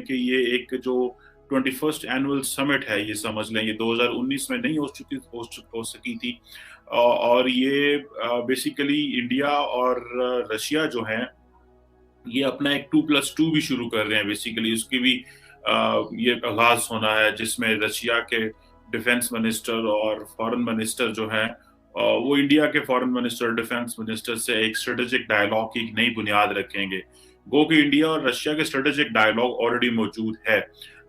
कि ये एक जो 21st एनुअल समिट है, ये समझ लें, ये 2019 में नहीं हो सकी थी। और ये बेसिकली इंडिया और रशिया जो हैं, ये अपना एक 2+2 भी शुरू कर रहे हैं बेसिकली। उसकी भी ये आगाज होना है, जिसमें रशिया के डिफेंस मिनिस्टर और फॉरेन मिनिस्टर जो हैं, वो इंडिया के फॉरेन मिनिस्टर, डिफेंस मिनिस्टर से एक स्ट्रेटेजिक डायलॉग की नई बुनियाद रखेंगे। गो कि इंडिया और रशिया के स्ट्रेटेजिक डायलॉग ऑलरेडी मौजूद है।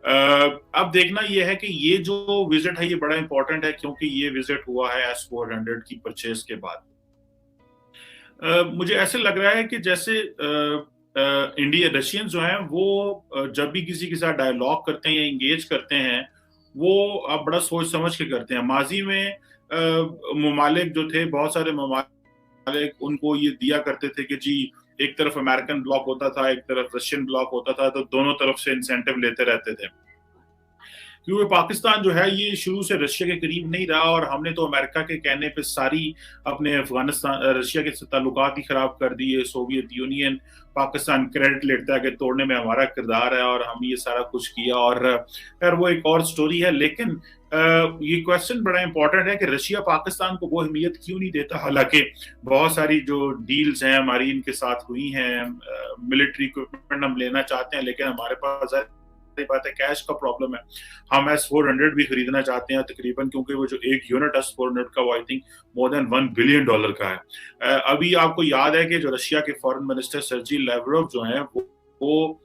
अब देखना यह है कि ये जो विजिट है ये बड़ा इंपॉर्टेंट है, क्योंकि ये विजिट हुआ है S-400 की परचेज के बाद। मुझे ऐसे लग रहा है कि जैसे इंडिया रशियन जो हैं वो जब भी किसी के साथ डायलॉग करते हैं या इंगेज करते हैं, वो अब बड़ा सोच समझ के करते हैं। माजी में ममालिक जो थे, बहुत सारे ममालिक उनको ये दिया करते थे कि जी एक तरफ अमेरिकन ब्लॉक होता था, एक तरफ रशियन ब्लॉक होता था, तो दोनों तरफ से इंसेंटिव लेते रहते थे। क्योंकि पाकिस्तान जो है ये शुरू से रशिया के करीब नहीं रहा, और हमने तो अमेरिका के कहने पे सारी अपने अफगानिस्तान रशिया के ताल्लुकात ही खराब कर दिए। सोवियत यूनियन पाकिस्तान क्रेडिट लेता है कि तोड़ने में हमारा किरदार है और हम ये सारा कुछ किया, और खैर वो एक और स्टोरी है। लेकिन ये क्वेश्चन बड़ा इंपॉर्टेंट है कि रशिया पाकिस्तान को वो अहमियत क्यों नहीं देता, हालांकि बहुत सारी जो डील्स हैं हमारी इनके साथ हुई हैं, मिलिट्री इक्विपमेंट हम लेना चाहते हैं, लेकिन हमारे पास बात है कैश का प्रॉब्लम है। हम S-400 भी खरीदना चाहते हैं तकरीबन, क्योंकि वो जो एक यूनिट S-400 का वो I think more than $1 billion का है। अभी आपको याद है कि जो रशिया के फॉरेन मिनिस्टर सर्जी लैवरोव जो हैं, वो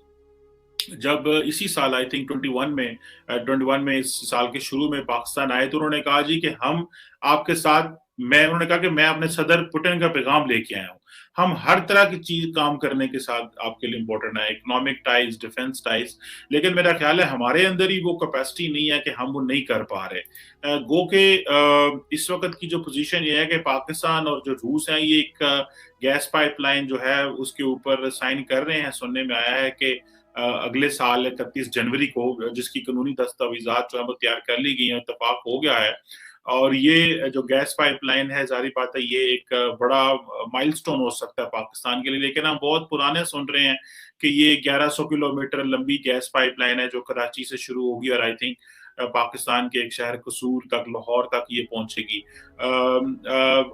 जब इसी साल आई थिंक 21 में इस साल के शुरू में पाकिस्तान आए, तो उन्होंने कहा जी कि हम आपके साथ, उन्होंने कहा कि मैं अपने सदर पुतिन का पैगाम लेके आया हूँ, हम हर तरह की चीज काम करने के साथ आपके लिए इंपॉर्टेंट है, इकोनॉमिक टाइज, डिफेंस टाइज, लेकिन मेरा ख्याल है हमारे अंदर ही वो कैपेसिटी नहीं है कि हम वो नहीं कर पा रहे। गो के इस वक्त की जो पोजीशन ये है कि पाकिस्तान और जो रूस है, ये एक गैस पाइपलाइन जो है उसके ऊपर साइन कर रहे हैं। सुनने में आया है कि अगले साल 31 जनवरी को जिसकी कानूनी दस्तावेजात जो है वो तैयार कर ली गई है, इत्तेफाक हो गया है। और ये जो गैस पाइपलाइन है, जारी बात है ये एक बड़ा माइलस्टोन हो सकता है पाकिस्तान के लिए। लेकिन हम बहुत पुराने सुन रहे हैं कि ये 1100 किलोमीटर लंबी गैस पाइपलाइन है जो कराची से शुरू होगी और आई थिंक पाकिस्तान के एक शहर कसूर तक, लाहौर तक ये पहुंचेगी।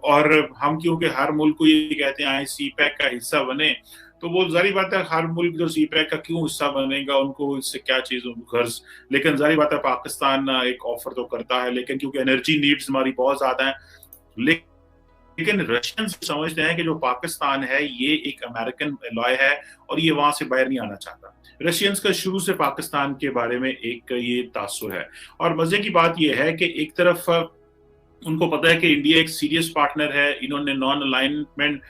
और हम क्योंकि हर मुल्क को ये कहते हैं CPEC का हिस्सा बने, तो वो जारी बात है हर मुल्क जो CPEC का क्यों हिस्सा बनेगा, उनको इससे क्या चीज गर्ज। लेकिन जारी बात है पाकिस्तान एक ऑफर तो करता है, लेकिन क्योंकि एनर्जी नीड्स हमारी बहुत ज्यादा है। लेकिन रशियंस समझते हैं कि जो पाकिस्तान है ये एक अमेरिकन एलॉय है और ये वहां से बाहर नहीं आना चाहता। रशियंस का शुरू से पाकिस्तान के बारे में एक ये तासुर है। और मजे की बात यह है कि एक तरफ उनको पता है कि इंडिया एक सीरियस पार्टनर है। इन्होंने नॉन अलाइनमेंट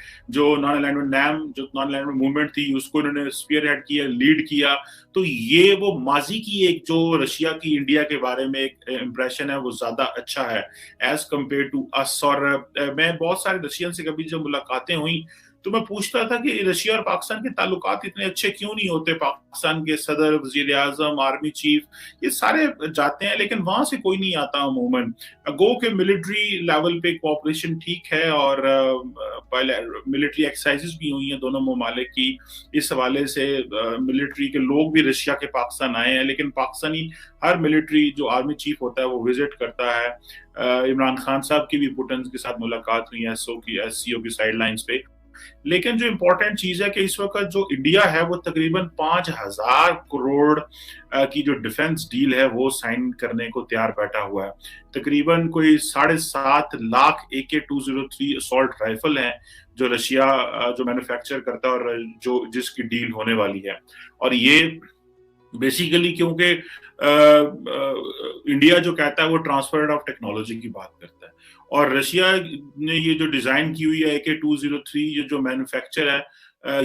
मूवमेंट थी, उसको इन्होंने स्पीयरहेड किया, लीड किया। तो ये वो माजी की एक जो रशिया की इंडिया के बारे में एक इंप्रेशन है वो ज्यादा अच्छा है एज कम्पेयर टू अस। और मैं बहुत सारे रशियन से कभी जब मुलाकातें हुई तो मैं पूछता था कि रशिया और पाकिस्तान के ताल्लुकात इतने अच्छे क्यों नहीं होते। पाकिस्तान के सदर, वजीर आजम, आर्मी चीफ, ये सारे जाते हैं लेकिन वहां से कोई नहीं आता अमूमन। गो के मिलिट्री लेवल पे कोऑपरेशन ठीक है और मिलिट्री एक्सरसाइजेस भी हुई हैं दोनों ममालिक की। इस हवाले से मिलिट्री के लोग भी रशिया के पाकिस्तान आए हैं, लेकिन पाकिस्तानी हर मिलिट्री जो आर्मी चीफ होता है वो विजिट करता है। इमरान खान साहब की भी पुतिन के साथ मुलाकात हुई है SCO की साइडलाइंस पे। लेकिन जो इंपॉर्टेंट चीज है कि इस वक्त जो इंडिया है वो तकरीबन 5000 करोड़ की जो डिफेंस डील है वो साइन करने को तैयार बैठा हुआ है। तकरीबन कोई 7.5 लाख AK-203 असॉल्ट राइफल हैं जो रशिया जो मैन्युफैक्चर करता है और जो जिसकी डील होने वाली है। और ये बेसिकली क्योंकि इंडिया जो कहता है वो ट्रांसफर ऑफ टेक्नोलॉजी की बात करता है, और रशिया ने ये जो डिजाइन की हुई है AK-203 ये जो मैन्युफैक्चर है,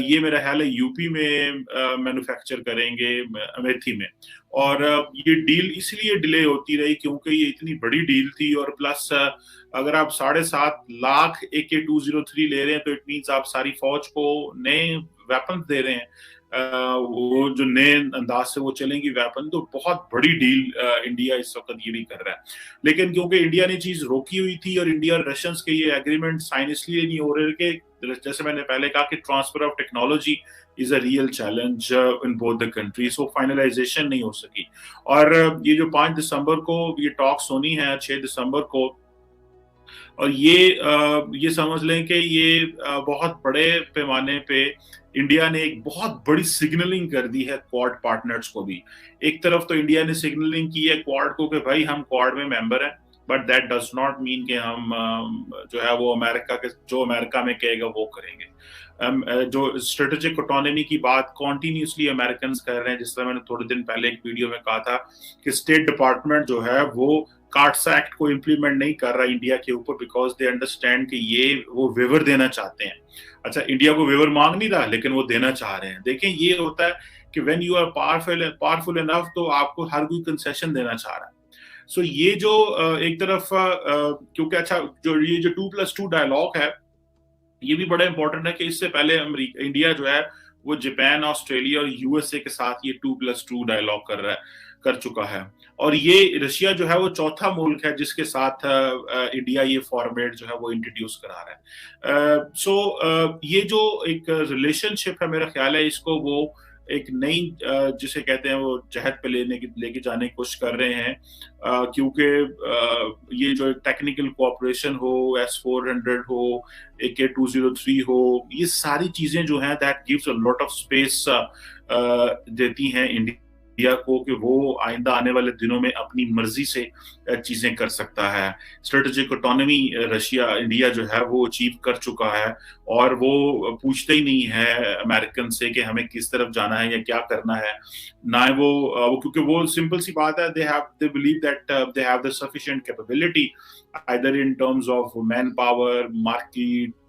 ये मेरा ख्याल है यूपी में मैन्युफैक्चर करेंगे, अमेठी में। और ये डील इसलिए डिले होती रही क्योंकि ये इतनी बड़ी डील थी, और प्लस अगर आप 7.5 लाख AK-203 ले रहे हैं तो इट मीन्स आप सारी फौज को नए वेपन दे रहे हैं, वो जो नए अंदाज से वो चलेंगी वेपन। तो बहुत बड़ी डील इंडिया इस वक्त ये भी कर रहा है। लेकिन क्योंकि इंडिया ने चीज रोकी हुई थी और इंडिया और रशियंस के ये एग्रीमेंट साइन इसलिए नहीं हो रहे कि जैसे मैंने पहले कहा कि transfer of technology is a real challenge in both the countries. So finalization नहीं हो सकी. और ये जो 5 दिसंबर को ये टॉक्स होनी है, 6 दिसंबर को, और ये समझ लें कि ये बहुत बड़े पैमाने पे इंडिया ने एक बहुत बड़ी सिग्नलिंग कर दी है क्वाड पार्टनर्स को भी. एक तरफ तो इंडिया ने सिग्नलिंग की है क्वाड को कि भाई हम क्वाड में मेंबर हैं, but that does not mean कि हम जो है वो अमेरिका में कहेगा वो करेंगे. जो स्ट्रेटेजिक ऑटोनॉमी की बात कॉन्टिन्यूसली अमेरिकन कर रहे हैं, जिस तरह मैंने थोड़े दिन पहले एक वीडियो में कहा था कि स्टेट डिपार्टमेंट जो है वो कार्ड्स एक्ट को इम्प्लीमेंट नहीं कर रहा इंडिया के ऊपर, बिकॉज दे अंडरस्टैंड कि ये वो वेवर देना चाहते हैं. अच्छा, इंडिया को वेवर मांग नहीं रहा लेकिन वो देना चाह रहे हैं. देखें, ये होता है कि when you are powerful enough तो आपको हर कोई कंसेशन देना चाह रहा है. सो ये जो एक तरफ क्योंकि अच्छा ये जो 2+2 डायलॉग है ये भी बड़ा इंपॉर्टेंट है कि इससे पहले इंडिया जो है वो जापान, ऑस्ट्रेलिया और यूएसए के साथ ये 2+2 डायलॉग कर चुका है. और ये रशिया जो है वो चौथा मुल्क है जिसके साथ इंडिया ये फॉर्मेट जो है वो इंट्रोड्यूस करा रहा है. सो ये जो एक रिलेशनशिप है, मेरा ख्याल है इसको वो एक नई जिसे कहते हैं वो जहद पे लेके जाने की कोशिश कर रहे हैं, क्योंकि ये जो टेक्निकल कोऑपरेशन हो, S-400 हो, AK-203 हो, ये सारी चीजें जो हैं that gives a lot of space देती हैं इंडिया को कि वो आइंदा आने वाले दिनों में अपनी मर्जी से चीजें कर सकता है. स्ट्रेटेजिक ऑटोनॉमी इंडिया जो है वो अचीव कर चुका है और वो पूछते ही नहीं है अमेरिकन से कि हमें किस तरफ जाना है या क्या करना है. ना वो क्योंकि वो सिंपल सी बात है, they believe that they have the sufficient capability either in terms of manpower, market,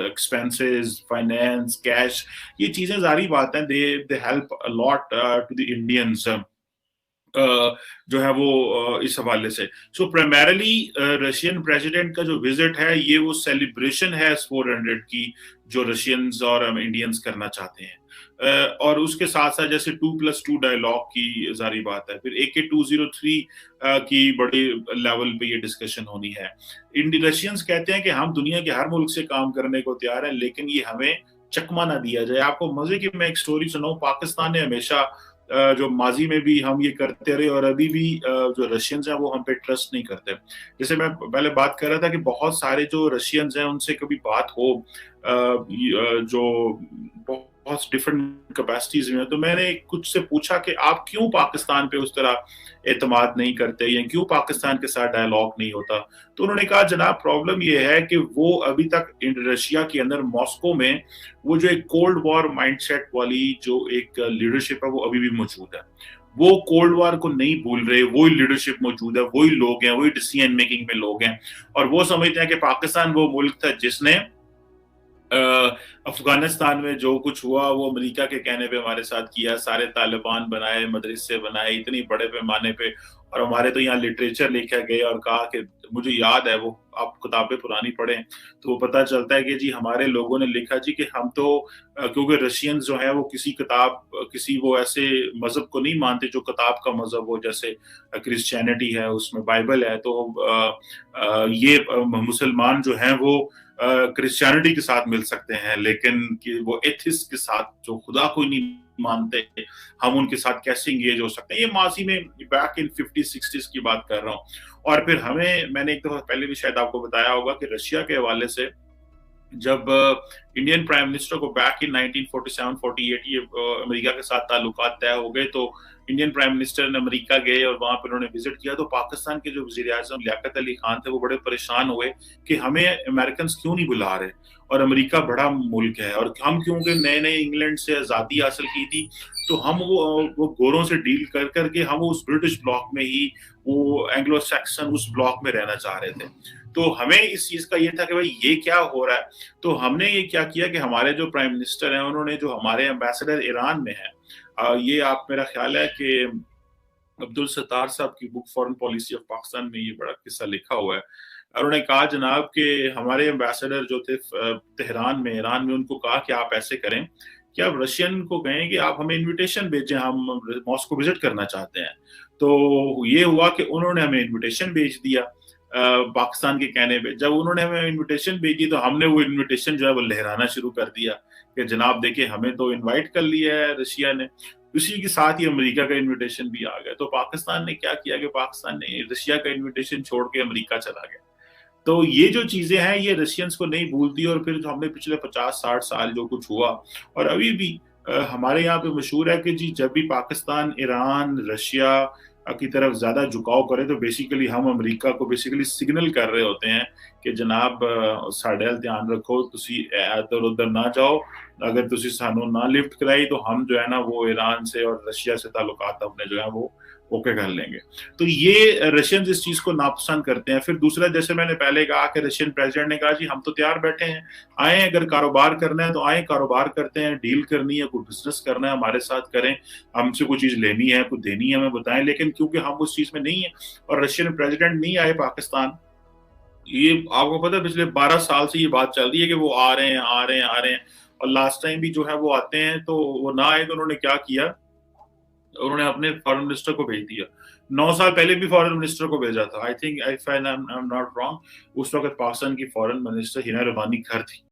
expenses, finance, cash. ये चीजें जारी बात है, they help a lot to the Indians जो है वो इस हवाले से. सो प्राइमरीली रशियन प्रेसिडेंट का जो विजिट है ये वो सेलिब्रेशन है S-400 की जो रशियंस और इंडियंस करना चाहते हैं. और उसके साथ साथ जैसे 2+2 डायलॉग की जारी बात है, फिर AK-203 की बड़ी लेवल पे ये डिस्कशन होनी है. रशियंस कहते हैं कि हम दुनिया के हर मुल्क से काम करने को तैयार हैं लेकिन ये हमें चकमा ना दिया जाए. आपको मजे की मैं एक स्टोरी सुनाऊं, पाकिस्तान ने हमेशा जो माजी में भी हम ये करते रहे और अभी भी जो रशियंस हैं वो हम पे ट्रस्ट नहीं करते. जैसे मैं पहले बात कर रहा था कि बहुत सारे जो रशियंस हैं उनसे कभी बात हो जो बहुत डिफरेंट कैपेसिटीज में, तो मैंने कुछ से पूछा कि आप क्यों पाकिस्तान पे उस तरह एतमाद नहीं करते या क्यों पाकिस्तान के साथ डायलॉग नहीं होता. तो उन्होंने कहा जनाब प्रॉब्लम ये है कि वो अभी तक रशिया के अंदर मॉस्को में वो जो एक कोल्ड वॉर माइंडसेट वाली जो एक लीडरशिप है वो अभी भी मौजूद है. वो कोल्ड वॉर को नहीं भूल रहे, वही लीडरशिप मौजूद है, वही लोग हैं, वही डिसीजन मेकिंग में लोग हैं और वो समझते हैं कि पाकिस्तान वो मुल्क था जिसने अफगानिस्तान में जो कुछ हुआ वो अमेरिका के कहने पे हमारे साथ किया. सारे तालिबान बनाए, मदरसे बनाए इतनी बड़े पैमाने पे, और हमारे तो यहाँ लिटरेचर लिखा गया और कहा कि मुझे याद है, वो आप किताबें पुरानी पढ़ें तो वो पता चलता है कि जी हमारे लोगों ने लिखा जी कि हम तो क्योंकि रशियंस जो है वो किसी वो ऐसे मजहब को नहीं मानते जो किताब का मजहब हो, जैसे क्रिश्चियनिटी है उसमें बाइबल है, तो ये मुसलमान जो हैं वो क्रिश्चियनिटी के साथ मिल सकते हैं लेकिन कि वो एथिस्ट के साथ जो खुदा को नहीं मानते हम उनके साथ कैसे इंगेज हो सकते हैं. ये माजी में बैक इन 50-60s की बात कर रहा हूँ. और फिर मैंने एक दफा पहले भी शायद आपको बताया होगा कि रशिया के हवाले से जब इंडियन प्राइम मिनिस्टर को बैक इन 1947-48 ये अमेरिका के साथ ताल्लुकात तय हो गए तो इंडियन प्राइम मिनिस्टर ने अमेरिका गए और वहां पर उन्होंने विजिट किया. तो पाकिस्तान के जो वजीर आज़म लियाकत अली खान थे वो बड़े परेशान हुए कि हमें अमेरिकन क्यों नहीं बुला रहे और अमेरिका बड़ा मुल्क है और हम क्योंकि नए नए इंग्लैंड से आज़ादी हासिल की थी तो हम वो गोरों से डील कर करके हम उस ब्रिटिश ब्लॉक में ही वो एंग्लो सैक्सन उस ब्लॉक में रहना चाह रहे थे. तो हमें इस चीज का ये था कि भाई ये क्या हो रहा है. तो हमने ये क्या किया कि हमारे जो प्राइम मिनिस्टर हैं उन्होंने जो हमारे एम्बेसडर ईरान में है, ये आप मेरा ख्याल है कि अब्दुल सत्तार साहब की book foreign policy of Pakistan में ये बड़ा किस्सा लिखा हुआ है. उन्होंने कहा जनाब कि हमारे एम्बेसडर जो थे तेहरान में ईरान में, उनको कहा कि आप ऐसे करें कि आप रशियन को कहें कि आप हमें इनविटेशन भेजें, हम मॉस्को विजिट करना चाहते हैं. तो ये हुआ कि उन्होंने हमें इनविटेशन भेज दिया पाकिस्तान के कहने पे. जब उन्होंने हमें इनविटेशन भेजी तो हमने वो इनविटेशन जो है वो लहराना शुरू कर दिया کہ जनाब देखिए हमें तो इनवाइट कर लिया है रशिया ने। उसी के साथ ही अमेरिका का इनविटेशन भी आ गया। तो पाकिस्तान ने क्या किया कि पाकिस्तान ने रशिया का इनविटेशन छोड़ के अमेरिका चला गया। तो ये जो चीजें हैं ये रशियंस को नहीं भूलती, और फिर जो हमने पिछले 50-60 साल जो कुछ हुआ और अभी भी हमारे यहाँ पे मशहूर है कि जी जब भी पाकिस्तान, ईरान, रशिया की तरफ ज्यादा झुकाव करे तो बेसिकली हम अमेरिका को बेसिकली सिग्नल कर रहे होते हैं कि जनाब साडे ध्यान रखो, तुसी इधर उधर ना जाओ, अगर तुसी सानू ना लिफ्ट कराई तो हम जो है ना वो ईरान से और रशिया से ताल्लुकात अपने जो है वो ओके कर लेंगे। तो ये रशियंस इस चीज को नापसंद करते हैं। फिर दूसरा, जैसे मैंने पहले कहा कि रशियन प्रेसिडेंट ने कहा जी हम तो तैयार बैठे हैं, आए अगर कारोबार करना है तो आए, कारोबार करते हैं, डील करनी है, कोई बिजनेस करना है हमारे साथ करें, हमसे कोई चीज लेनी है, कोई देनी है हमें बताएं। लेकिन क्योंकि हम उस चीज में नहीं है और रशियन प्रेसिडेंट नहीं आए पाकिस्तान, ये आपको पता है पिछले 12 साल से ये बात चल रही है कि वो आ रहे हैं, आ रहे हैं, आ रहे हैं, और लास्ट टाइम भी जो है वो आते हैं तो वो ना आए तो उन्होंने क्या किया, उन्होंने अपने फॉरेन मिनिस्टर को भेज दिया। 9 साल पहले भी फॉरेन मिनिस्टर को भेजा था। I think I am not wrong, उस वक्त पाकिस्तान की फॉरेन मिनिस्टर हिना रबानी घर थी।